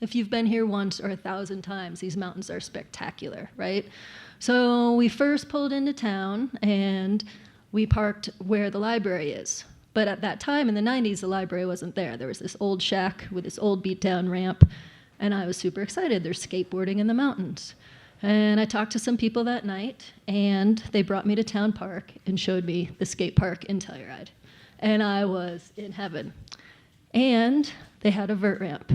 If you've been here once or 1,000 times, these mountains are spectacular, right? So we first pulled into town and we parked where the library is. But at that time, in the 90s, the library wasn't there. There was this old shack with this old beat-down ramp, and I was super excited. There's skateboarding in the mountains. And I talked to some people that night, and they brought me to Town Park and showed me the skate park in Telluride. And I was in heaven. And they had a vert ramp.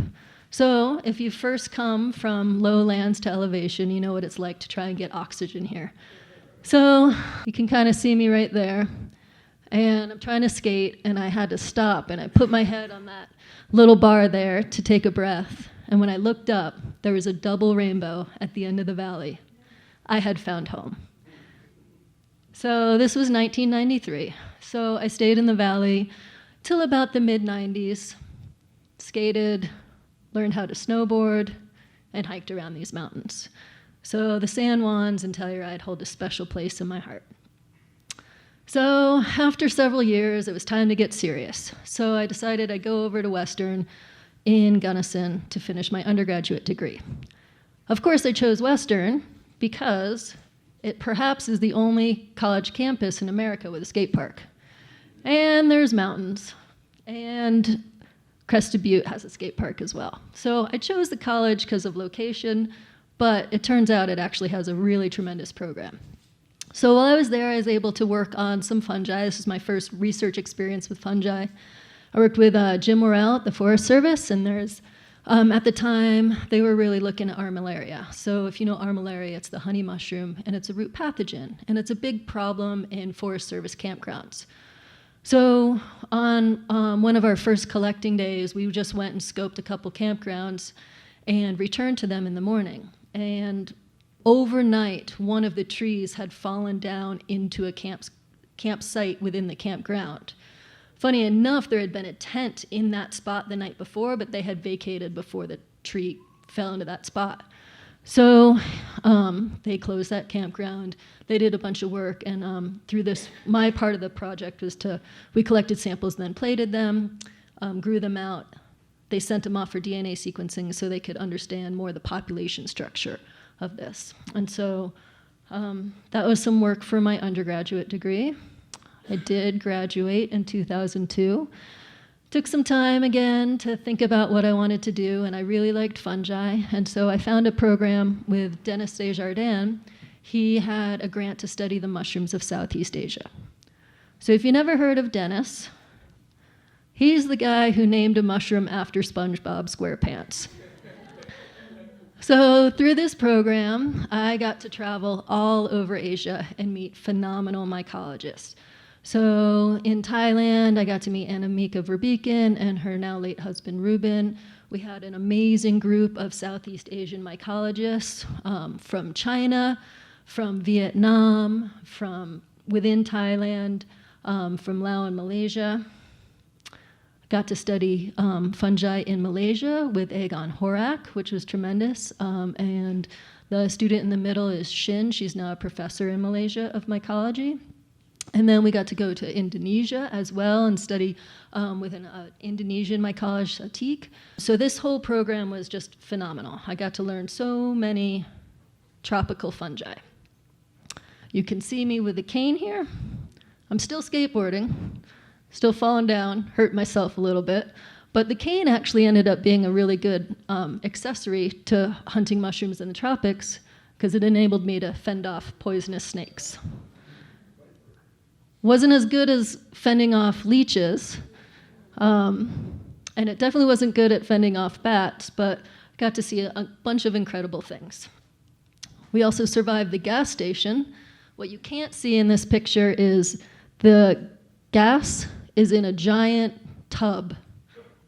So if you first come from lowlands to elevation, you know what it's like to try and get oxygen here. So you can kind of see me right there. And I'm trying to skate, and I had to stop, and I put my head on that little bar there to take a breath. And when I looked up, there was a double rainbow at the end of the valley. I had found home. So this was 1993. So I stayed in the valley till about the mid-90s, skated, learned how to snowboard, and hiked around these mountains. So the San Juans and Telluride hold a special place in my heart. So after several years, it was time to get serious. So I decided I'd go over to Western in Gunnison to finish my undergraduate degree. Of course, I chose Western because it perhaps is the only college campus in America with a skate park. And there's mountains. And Crested Butte has a skate park as well. So I chose the college because of location, but it turns out it actually has a really tremendous program. So while I was there, I was able to work on some fungi. This was my first research experience with fungi. I worked with Jim Worrell at the Forest Service, and there's, at the time, they were really looking at armillaria. So if you know armillaria, it's the honey mushroom, and it's a root pathogen, and it's a big problem in Forest Service campgrounds. So on one of our first collecting days, we just went and scoped a couple campgrounds and returned to them in the morning. And overnight, one of the trees had fallen down into a campsite within the campground. Funny enough, there had been a tent in that spot the night before, but they had vacated before the tree fell into that spot. So they closed that campground. They did a bunch of work, and through this, my part of the project was we collected samples, then plated them, grew them out. They sent them off for DNA sequencing so they could understand more the population structure of this. And so that was some work for my undergraduate degree. I did graduate in 2002. Took some time again to think about what I wanted to do, and I really liked fungi, and so I found a program with Dennis Desjardin. He had a grant to study the mushrooms of Southeast Asia. So if you never heard of Dennis, he's the guy who named a mushroom after SpongeBob SquarePants. So through this program, I got to travel all over Asia and meet phenomenal mycologists. So in Thailand, I got to meet Annemieke Verbeeken and her now late husband, Ruben. We had an amazing group of Southeast Asian mycologists from China, from Vietnam, from within Thailand, from Laos and Malaysia. Got to study fungi in Malaysia with Egon Horak, which was tremendous. And the student in the middle is Shin. She's now a professor in Malaysia of mycology. And then we got to go to Indonesia as well and study with an Indonesian mycologist, Atik. So this whole program was just phenomenal. I got to learn so many tropical fungi. You can see me with a cane here. I'm still skateboarding, still falling down, hurt myself a little bit. But the cane actually ended up being a really good accessory to hunting mushrooms in the tropics because it enabled me to fend off poisonous snakes. Wasn't as good as fending off leeches, and it definitely wasn't good at fending off bats, but got to see a bunch of incredible things. We also survived the gas station. What you can't see in this picture is the gas is in a giant tub,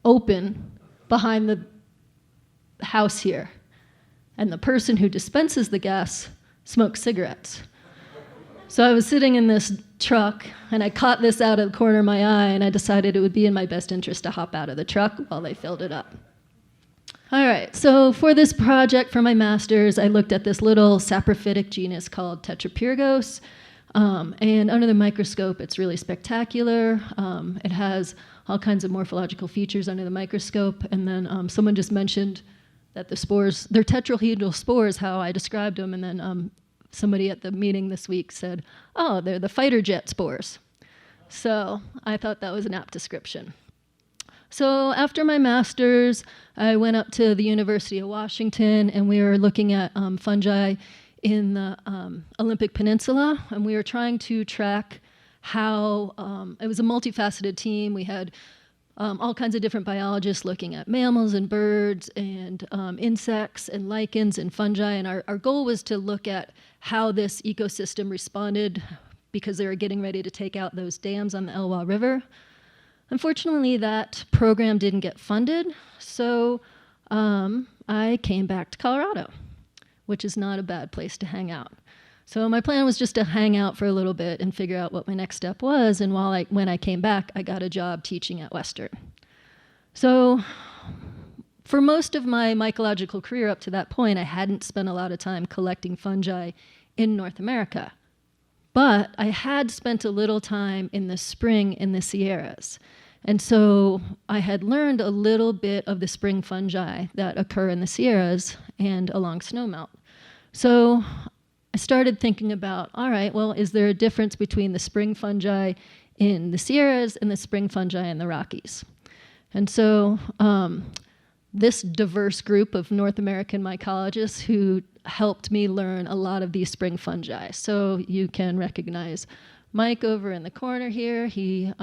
open, behind the house here. And the person who dispenses the gas smokes cigarettes. So I was sitting in this truck, and I caught this out of the corner of my eye, and I decided it would be in my best interest to hop out of the truck while they filled it up. All right, so for this project for my master's, I looked at this little saprophytic genus called Tetrapyrgos, and under the microscope, it's really spectacular. It has all kinds of morphological features under the microscope, and then someone just mentioned that the spores, they're tetrahedral spores, how I described them, and then somebody at the meeting this week said, oh, they're the fighter jet spores. So I thought that was an apt description. So after my master's, I went up to the University of Washington, and we were looking at fungi in the Olympic Peninsula, and we were trying to track how, it was a multifaceted team. We had all kinds of different biologists looking at mammals and birds and insects and lichens and fungi, and our goal was to look at how this ecosystem responded because they were getting ready to take out those dams on the Elwha River. Unfortunately, that program didn't get funded, so I came back to Colorado, which is not a bad place to hang out. So my plan was just to hang out for a little bit and figure out what my next step was, and when I came back, I got a job teaching at Western. So for most of my mycological career up to that point, I hadn't spent a lot of time collecting fungi in North America. But I had spent a little time in the spring in the Sierras. And so I had learned a little bit of the spring fungi that occur in the Sierras and along snowmelt. So I started thinking about, all right, well, is there a difference between the spring fungi in the Sierras and the spring fungi in the Rockies? And so this diverse group of North American mycologists who helped me learn a lot of these spring fungi. So you can recognize Mike over in the corner here. He,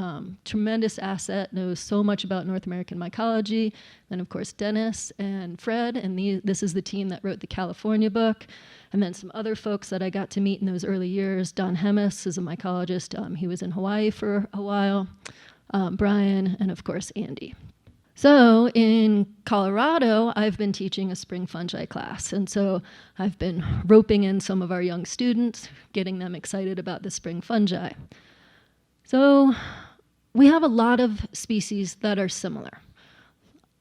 tremendous asset, knows so much about North American mycology. Then, of course, Dennis and Fred, and this is the team that wrote the California book. And then some other folks that I got to meet in those early years. Don Hemis is a mycologist. He was in Hawaii for a while. Brian, and of course, Andy. So in Colorado, I've been teaching a spring fungi class. And so I've been roping in some of our young students, getting them excited about the spring fungi. So we have a lot of species that are similar.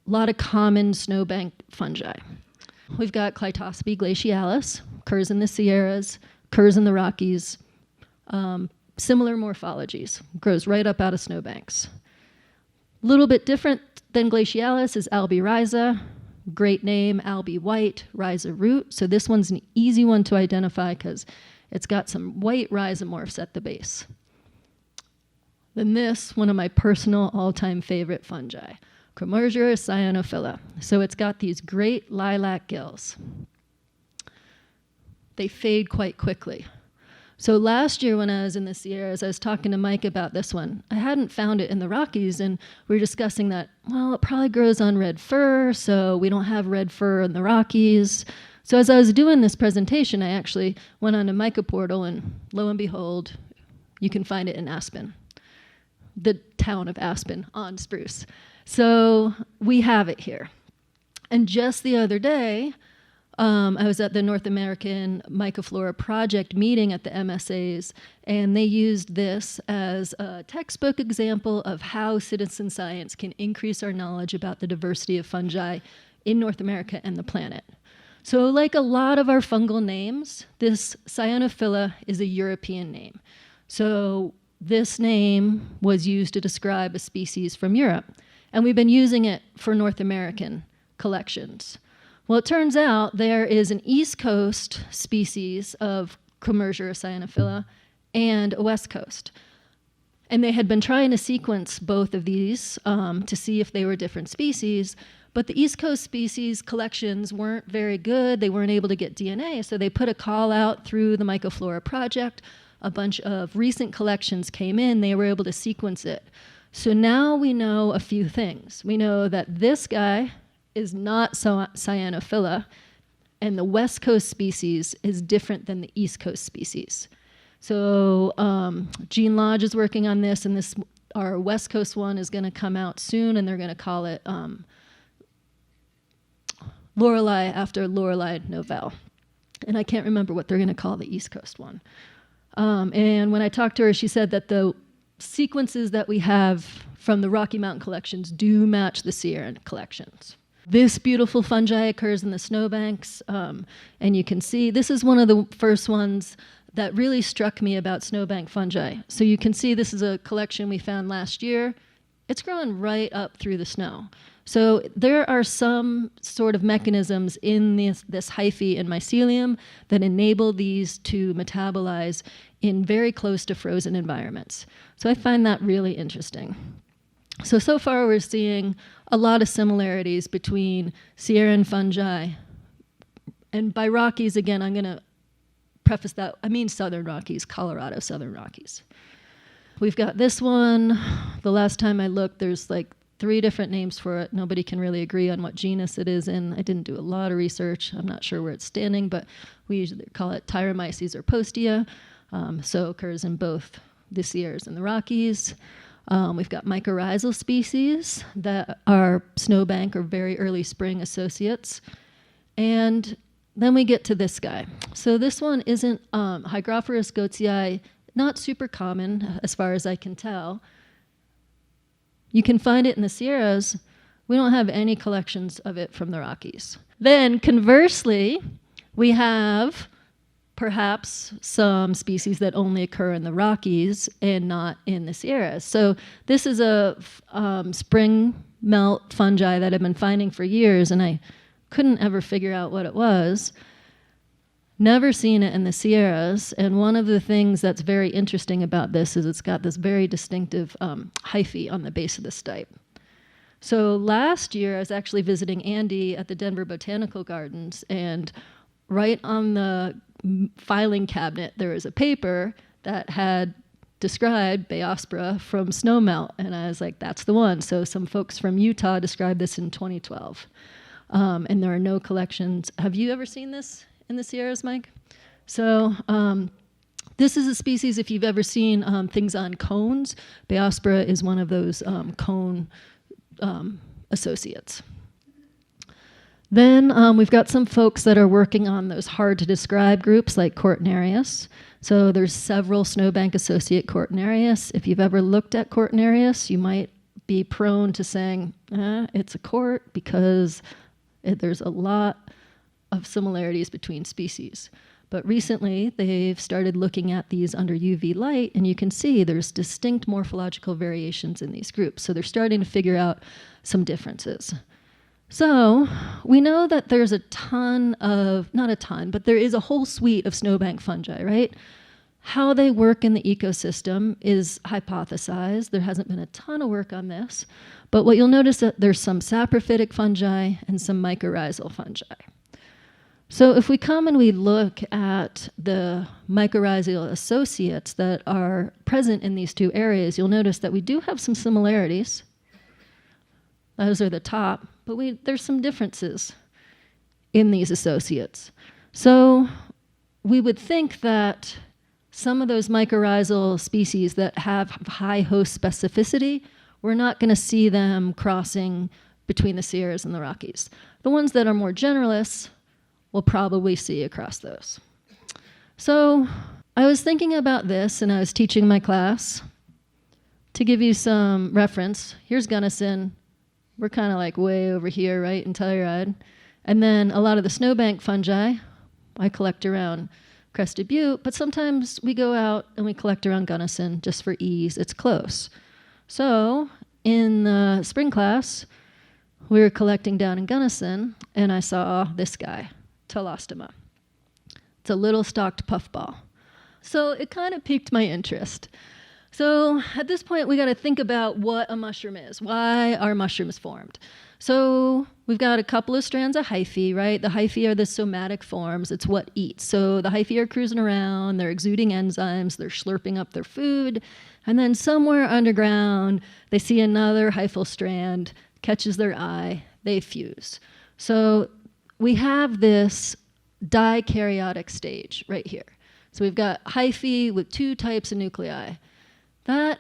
A lot of common snowbank fungi. We've got Clitospe glacialis, occurs in the Sierras, occurs in the Rockies. Similar morphologies, grows right up out of snowbanks. A little bit different than glacialis is Albirhiza. Great name, Albi white, rhiza root. So this one's an easy one to identify because it's got some white rhizomorphs at the base. Then this, one of my personal all-time favorite fungi, Chromosera cyanophila. So it's got these great lilac gills. They fade quite quickly. So last year when I was in the Sierras, I was talking to Mike about this one. I hadn't found it in the Rockies, and we were discussing that, well, it probably grows on red fir, so we don't have red fir in the Rockies. So as I was doing this presentation, I actually went on to Mycoportal, and lo and behold, you can find it in Aspen, the town of Aspen on spruce. So we have it here. And just the other day, I was at the North American Mycoflora project meeting at the MSAs, and they used this as a textbook example of how citizen science can increase our knowledge about the diversity of fungi in North America and the planet. So like a lot of our fungal names, this cyanophila is a European name. So this name was used to describe a species from Europe, and we've been using it for North American collections. Well, it turns out there is an East Coast species of Chromosera cyanophila and a West Coast. And they had been trying to sequence both of these to see if they were different species, but the East Coast species collections weren't very good. They weren't able to get DNA, so they put a call out through the Mycoflora project. A bunch of recent collections came in. They were able to sequence it. So now we know a few things. We know that this guy is not cyanophila, and the West Coast species is different than the East Coast species. So Gene Lodge is working on this, and our West Coast one is going to come out soon, and they're going to call it Lorelei after Lorelei Novell. And I can't remember what they're going to call the East Coast one. And when I talked to her, she said that the sequences that we have from the Rocky Mountain collections do match the Sierra collections. This beautiful fungi occurs in the snowbanks, and you can see this is one of the first ones that really struck me about snowbank fungi. So you can see this is a collection we found last year. It's growing right up through the snow. So there are some sort of mechanisms in this hyphae and mycelium that enable these to metabolize in very close to frozen environments. So I find that really interesting. So far we're seeing a lot of similarities between Sierran fungi. And by Rockies, again, I'm going to preface that, I mean Southern Rockies, Colorado Southern Rockies. We've got this one. The last time I looked, there's like 3 different names for it. Nobody can really agree on what genus it is in. I didn't do a lot of research. I'm not sure where it's standing, but we usually call it Tyromyces or postea. So occurs in both the Sierras and the Rockies. We've got mycorrhizal species that are snowbank or very early spring associates. And then we get to this guy. So this one isn't Hygrophorus goetzii, not super common as far as I can tell. You can find it in the Sierras. We don't have any collections of it from the Rockies. Then conversely, we have perhaps some species that only occur in the Rockies and not in the Sierras. So this is a spring melt fungi that I've been finding for years, and I couldn't ever figure out what it was. Never seen it in the Sierras, and one of the things that's very interesting about this is it's got this very distinctive hyphae on the base of the stipe. So last year I was actually visiting Andy at the Denver Botanical Gardens, and right on the filing cabinet there was a paper that had described Bayospora from snowmelt, and I was like, that's the one. So some folks from Utah described this in 2012, and there are no collections. Have you ever seen this in the Sierras, Mike? So this is a species, if you've ever seen things on cones, Bayospora is one of those cone associates. Then we've got some folks that are working on those hard to describe groups like Cortinarius. So there's several snowbank associate Cortinarius. If you've ever looked at Cortinarius, you might be prone to saying, it's a cort because there's a lot of similarities between species. But recently, they've started looking at these under UV light, and you can see there's distinct morphological variations in these groups. So they're starting to figure out some differences. So we know that there's a ton of, not a ton, but there is a whole suite of snowbank fungi, right? How they work in the ecosystem is hypothesized. There hasn't been a ton of work on this. But what you'll notice that there's some saprophytic fungi and some mycorrhizal fungi. So if we come and we look at the mycorrhizal associates that are present in these 2 areas, you'll notice that we do have some similarities. Those are the top, but there's some differences in these associates. So we would think that some of those mycorrhizal species that have high host specificity, we're not going to see them crossing between the Sierras and the Rockies. The ones that are more generalists, we'll probably see across those. So I was thinking about this, and I was teaching my class. To give you some reference, here's Gunnison. We're kind of like way over here, right, in Telluride. And then a lot of the snowbank fungi, I collect around Crested Butte, but sometimes we go out and we collect around Gunnison just for ease. It's close. So in the spring class, we were collecting down in Gunnison, and I saw this guy, Tulostoma. It's a little stalked puffball. So it kind of piqued my interest. So at this point, we got to think about what a mushroom is. Why are mushrooms formed? So we've got a couple of strands of hyphae, right? The hyphae are the somatic forms. It's what eats. So the hyphae are cruising around. They're exuding enzymes. They're slurping up their food. And then somewhere underground, they see another hyphal strand, catches their eye. They fuse. So we have this dikaryotic stage right here. So we've got hyphae with 2 types of nuclei. That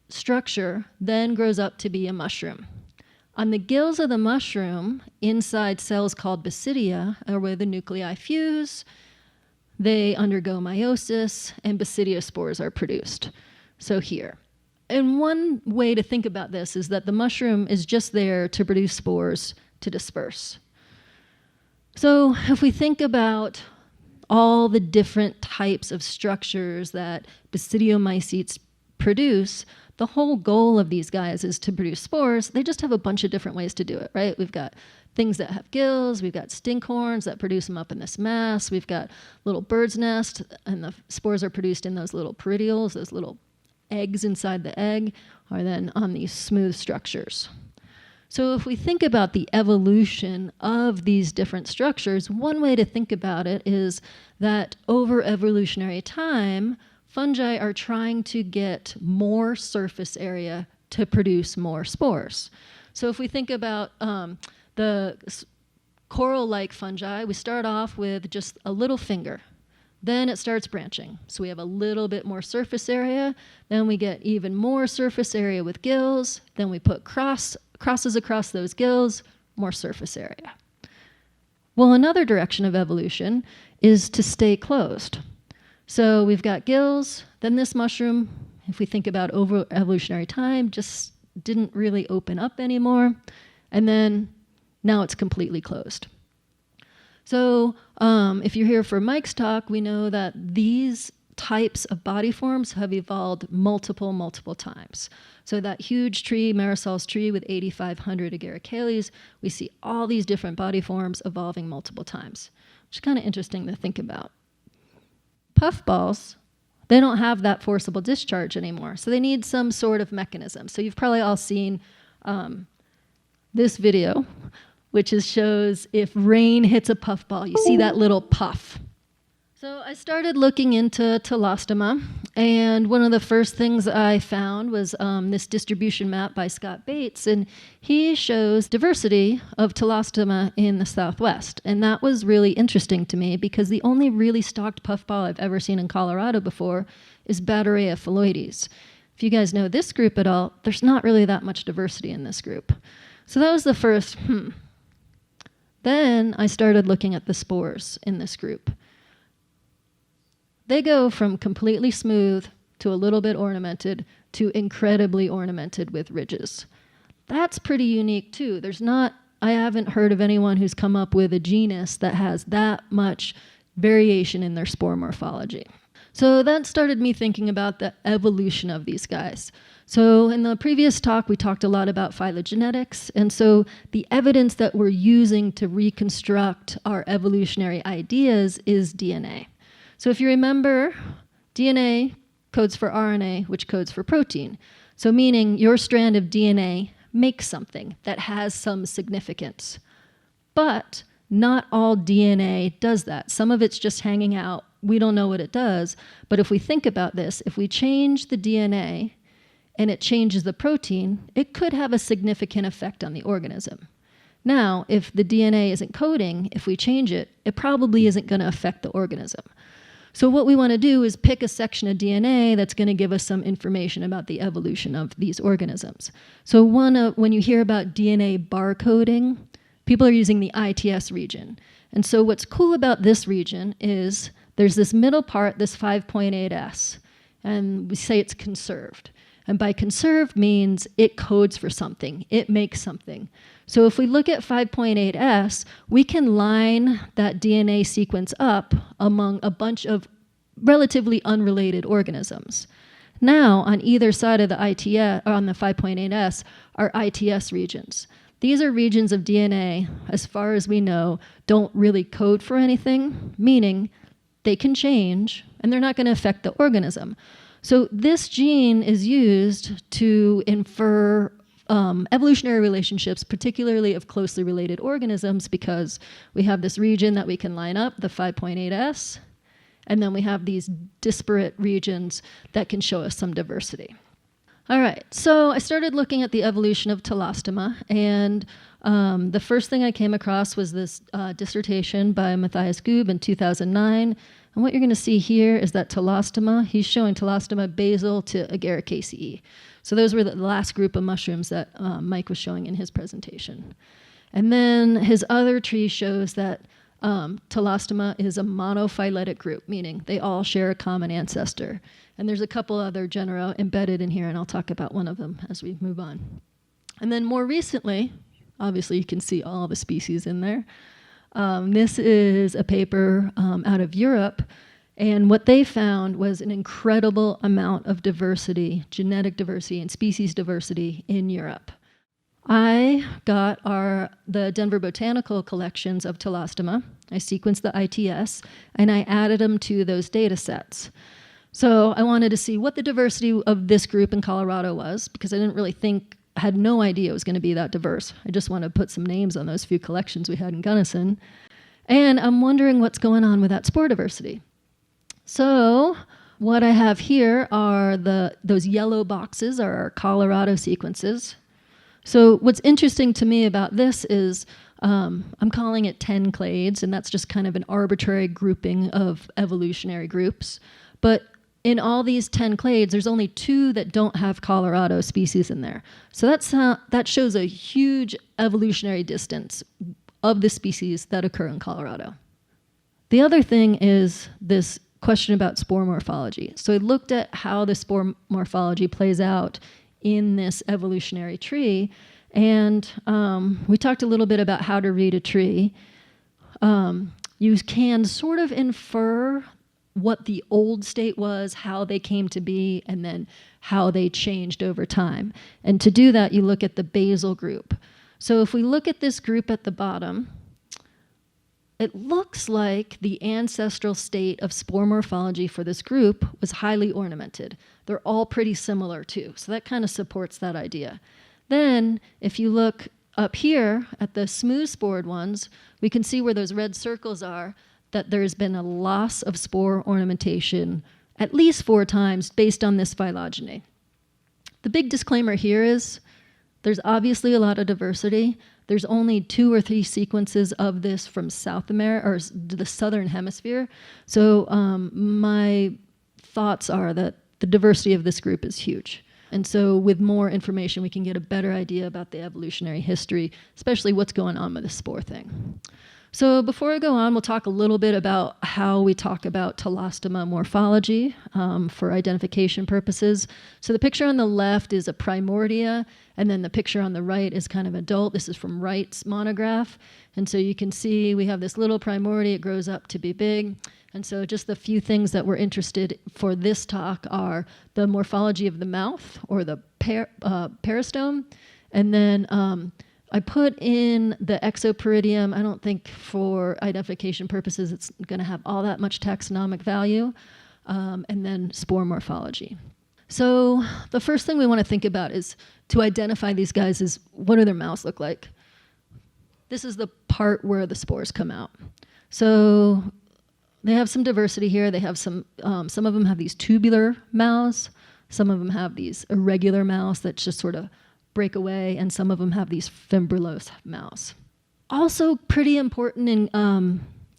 structure then grows up to be a mushroom. On the gills of the mushroom, inside cells called basidia are where the nuclei fuse. They undergo meiosis, and basidiospores are produced. So here. And one way to think about this is that the mushroom is just there to produce spores to disperse. So if we think about all the different types of structures that basidiomycetes produce, the whole goal of these guys is to produce spores. They just have a bunch of different ways to do it, right? We've got things that have gills, we've got stinkhorns that produce them up in this mass, we've got little bird's nest, and the spores are produced in those little peridioles, those little eggs inside the egg, or then on these smooth structures. So if we think about the evolution of these different structures, one way to think about it is that over evolutionary time, fungi are trying to get more surface area to produce more spores. So if we think about the coral-like fungi, we start off with just a little finger. Then it starts branching. So we have a little bit more surface area. Then we get even more surface area with gills. Then we put crosses across those gills, more surface area. Well, another direction of evolution is to stay closed. So we've got gills. Then this mushroom, if we think about over evolutionary time, just didn't really open up anymore. And then now it's completely closed. So if you're here for Mike's talk, we know that these types of body forms have evolved multiple times. So that huge tree, Marisol's tree with 8,500 agaricales, we see all these different body forms evolving multiple times, which is kind of interesting to think about. Puffballs, they don't have that forcible discharge anymore, so they need some sort of mechanism. So you've probably all seen this video, which shows if rain hits a puffball, you see that little puff. So I started looking into Tulostoma, and one of the first things I found was this distribution map by Scott Bates, and he shows diversity of Tulostoma in the Southwest. And that was really interesting to me because the only really stalked puffball I've ever seen in Colorado before is Batteria phalloides. If you guys know this group at all, there's not really that much diversity in this group. So that was the first, Then I started looking at the spores in this group. They go from completely smooth to a little bit ornamented to incredibly ornamented with ridges. That's pretty unique too. I haven't heard of anyone who's come up with a genus that has that much variation in their spore morphology. So that started me thinking about the evolution of these guys. So in the previous talk, we talked a lot about phylogenetics, and so the evidence that we're using to reconstruct our evolutionary ideas is DNA. So if you remember, DNA codes for RNA, which codes for protein. So meaning your strand of DNA makes something that has some significance. But not all DNA does that. Some of it's just hanging out. We don't know what it does. But if we think about this, if we change the DNA and it changes the protein, it could have a significant effect on the organism. Now, if the DNA isn't coding, if we change it, it probably isn't going to affect the organism. So what we want to do is pick a section of DNA that's going to give us some information about the evolution of these organisms. So when you hear about DNA barcoding, people are using the ITS region. And so what's cool about this region is there's this middle part, this 5.8S, and we say it's conserved. And by conserved means it codes for something, it makes something. So if we look at 5.8S, we can line that DNA sequence up among a bunch of relatively unrelated organisms. Now, on either side of the ITS, or on the 5.8S, are ITS regions. These are regions of DNA, as far as we know, don't really code for anything, meaning they can change, and they're not going to affect the organism. So this gene is used to infer evolutionary relationships, particularly of closely related organisms, because we have this region that we can line up, the 5.8S, and then we have these disparate regions that can show us some diversity. All right, so I started looking at the evolution of Tulostoma, and the first thing I came across was this dissertation by Matthias Goob in 2009. And what you're going to see here is that Tulostoma, he's showing Tulostoma basal to Agaricaceae. So those were the last group of mushrooms that Mike was showing in his presentation. And then his other tree shows that Tulostoma is a monophyletic group, meaning they all share a common ancestor. And there's a couple other genera embedded in here, and I'll talk about one of them as we move on. And then more recently, obviously you can see all the species in there. This is a paper out of Europe, And what they found was an incredible amount of diversity, genetic diversity and species diversity in Europe. I got the Denver Botanical collections of Tulostoma. I sequenced the ITS, and I added them to those data sets. So I wanted to see what the diversity of this group in Colorado was, because I didn't really think, I had no idea it was going to be that diverse. I just wanted to put some names on those few collections we had in Gunnison. And I'm wondering what's going on with that spore diversity. So what I have here are those yellow boxes are our Colorado sequences. So what's interesting to me about this is I'm calling it 10 clades, and that's just kind of an arbitrary grouping of evolutionary groups. But in all these 10 clades, there's only 2 that don't have Colorado species in there. So that shows a huge evolutionary distance of the species that occur in Colorado. The other thing is this question about spore morphology. So I looked at how the spore morphology plays out in this evolutionary tree, and we talked a little bit about how to read a tree. You can sort of infer what the old state was, how they came to be, and then how they changed over time. And to do that, you look at the basal group. So if we look at this group at the bottom, it looks like the ancestral state of spore morphology for this group was highly ornamented. They're all pretty similar too, so that kind of supports that idea. Then, if you look up here at the smooth-spored ones, we can see where those red circles are, that there's been a loss of spore ornamentation at least 4 times based on this phylogeny. The big disclaimer here is there's obviously a lot of diversity. There's only 2 or 3 sequences of this from South America, or the southern hemisphere. So my thoughts are that the diversity of this group is huge. And so with more information, we can get a better idea about the evolutionary history, especially what's going on with the spore thing. So before I go on, we'll talk a little bit about how we talk about Tulostoma morphology for identification purposes. So the picture on the left is a primordia, and then the picture on the right is kind of adult. This is from Wright's monograph. And so you can see we have this little primordia. It grows up to be big. And so just the few things that we're interested for this talk are the morphology of the mouth, or the peristome, and then I put in the exoperidium. I don't think for identification purposes it's going to have all that much taxonomic value, and then spore morphology. So the first thing we want to think about is to identify these guys is what do their mouths look like? This is the part where the spores come out. So they have some diversity here. They have some of them have these tubular mouths. Some of them have these irregular mouths that just sort of break away, and some of them have these fibrillose mouths. Also pretty important in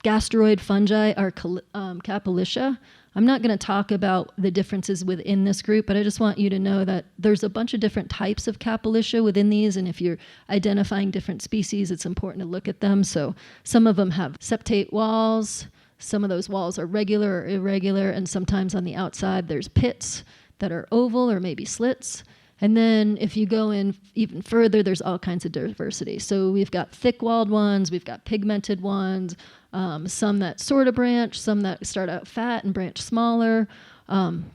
gastroid fungi are Capillitium. I'm not going to talk about the differences within this group, but I just want you to know that there's a bunch of different types of Capillitium within these, and if you're identifying different species, it's important to look at them. So some of them have septate walls. Some of those walls are regular or irregular, and sometimes on the outside there's pits that are oval or maybe slits. And then if you go in even further, there's all kinds of diversity. So we've got thick-walled ones, we've got pigmented ones, some that sort of branch, some that start out fat and branch smaller.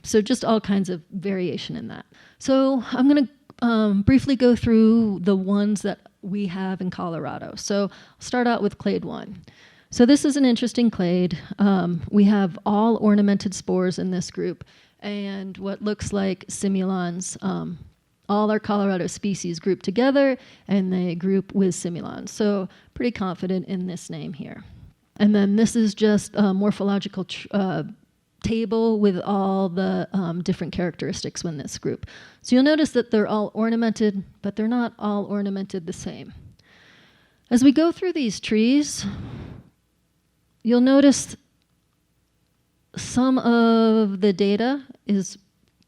So just all kinds of variation in that. So I'm going to briefly go through the ones that we have in Colorado. So I'll start out with clade 1. So this is an interesting clade. We have all ornamented spores in this group, and what looks like simulons. All our Colorado species group together, and they group with simulons. So pretty confident in this name here. And then this is just a morphological table with all the different characteristics in this group. So you'll notice that they're all ornamented, but they're not all ornamented the same. As we go through these trees, you'll notice some of the data is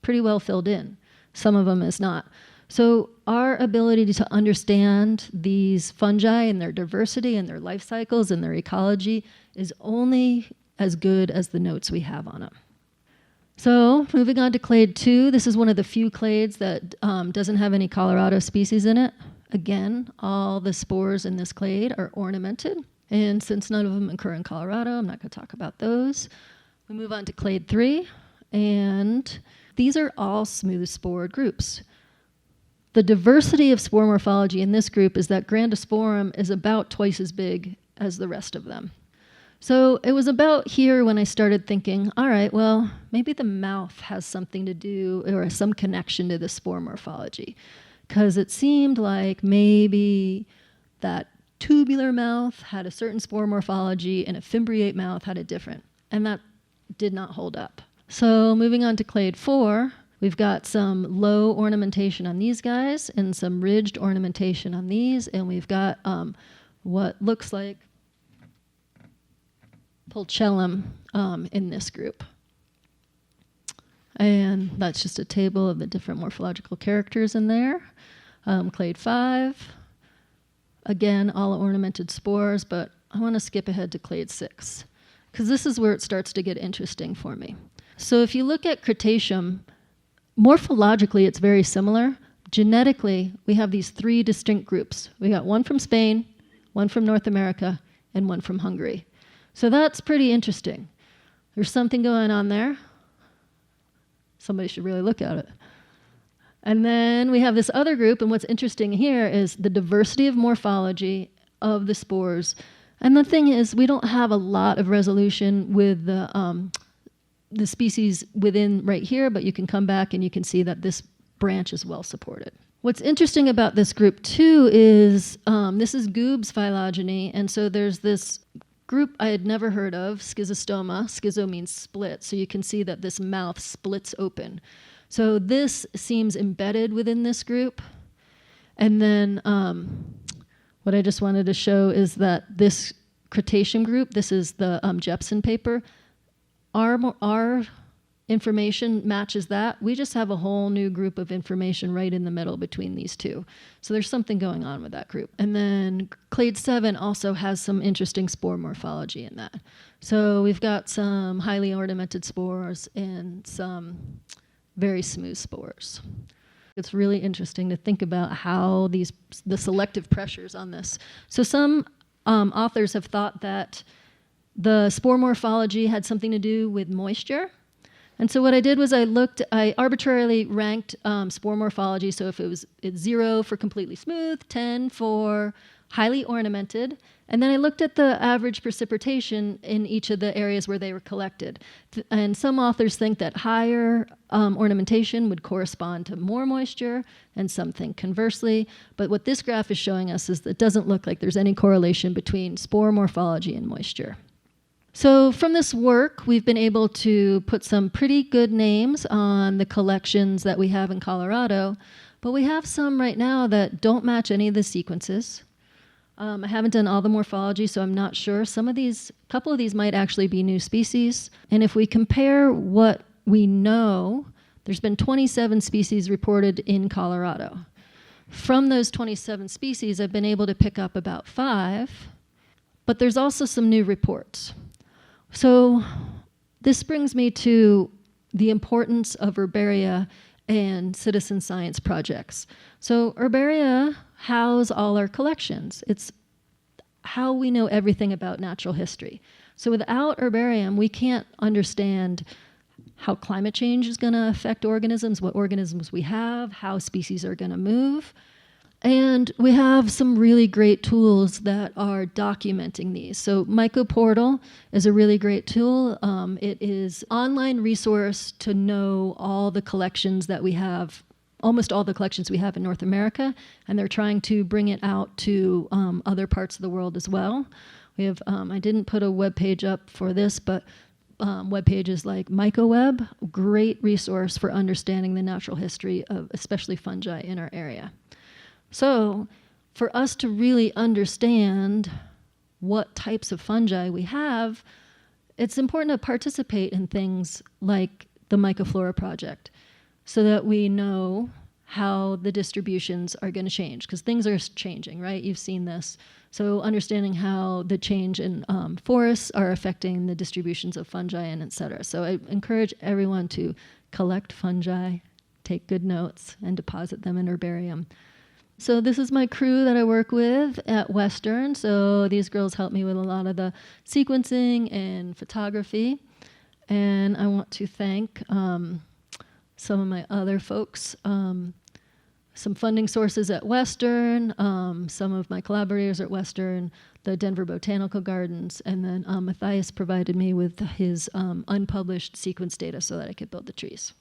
pretty well filled in. Some of them is not. So our ability to understand these fungi and their diversity and their life cycles and their ecology is only as good as the notes we have on them. So moving on to clade 2, this is one of the few clades that doesn't have any Colorado species in it. Again, all the spores in this clade are ornamented. And since none of them occur in Colorado, I'm not going to talk about those. We move on to clade 3, and these are all smooth spored groups. The diversity of spore morphology in this group is that Grandosporum is about twice as big as the rest of them. So it was about here when I started thinking, all right, well, maybe the mouth has something to do or some connection to the spore morphology, because it seemed like maybe that tubular mouth had a certain spore morphology and a fimbriate mouth had a different, and that did not hold up. So moving on to clade 4, we've got some low ornamentation on these guys and some ridged ornamentation on these, and we've got what looks like pulchellum in this group. And that's just a table of the different morphological characters in there. Clade 5, again, all ornamented spores, but I want to skip ahead to clade 6, because this is where it starts to get interesting for me. So if you look at Cretaceum, morphologically it's very similar. Genetically, we have these 3 distinct groups. We got one from Spain, one from North America, and one from Hungary. So that's pretty interesting. There's something going on there. Somebody should really look at it. And then we have this other group, and what's interesting here is the diversity of morphology of the spores. And the thing is, we don't have a lot of resolution with the species within right here, but you can come back and you can see that this branch is well supported. What's interesting about this group too is this is Goob's phylogeny, and so there's this group I had never heard of, Schizostoma. Schizo means split, so you can see that this mouth splits open. So this seems embedded within this group. And then what I just wanted to show is that this Cretaceum group, this is the Jepson paper, our information matches that. We just have a whole new group of information right in the middle between these two. So there's something going on with that group. And then clade 7 also has some interesting spore morphology in that. So we've got some highly ornamented spores and some very smooth spores. It's really interesting to think about how the selective pressures on this. So some authors have thought that the spore morphology had something to do with moisture. And so what I did was I arbitrarily ranked spore morphology. So if it's 0 for completely smooth, 10 for highly ornamented, and then I looked at the average precipitation in each of the areas where they were collected. And some authors think that higher ornamentation would correspond to more moisture, and some think conversely. But what this graph is showing us is that it doesn't look like there's any correlation between spore morphology and moisture. So from this work, we've been able to put some pretty good names on the collections that we have in Colorado, but we have some right now that don't match any of the sequences. I haven't done all the morphology, so I'm not sure. A couple of these might actually be new species. And if we compare what we know, there's been 27 species reported in Colorado. From those 27 species, I've been able to pick up about 5, but there's also some new reports. So this brings me to the importance of herbaria and citizen science projects. So herbaria house all our collections. It's how we know everything about natural history. So without herbarium, we can't understand how climate change is going to affect organisms, what organisms we have, how species are going to move. And we have some really great tools that are documenting these. So MycoPortal is a really great tool. It is an online resource to know all the collections that we have, almost all the collections we have in North America, and they're trying to bring it out to other parts of the world as well. We have, I didn't put a web page up for this, but web pages like MycoWeb, great resource for understanding the natural history of especially fungi in our area. So for us to really understand what types of fungi we have, it's important to participate in things like the Mycoflora project so that we know how the distributions are going to change, because things are changing, right? You've seen this. So understanding how the change in forests are affecting the distributions of fungi and et cetera. So I encourage everyone to collect fungi, take good notes, and deposit them in herbarium. So this is my crew that I work with at Western. So these girls help me with a lot of the sequencing and photography. And I want to thank some of my other folks, some funding sources at Western, some of my collaborators at Western, the Denver Botanical Gardens, and then Matthias provided me with his unpublished sequence data so that I could build the trees.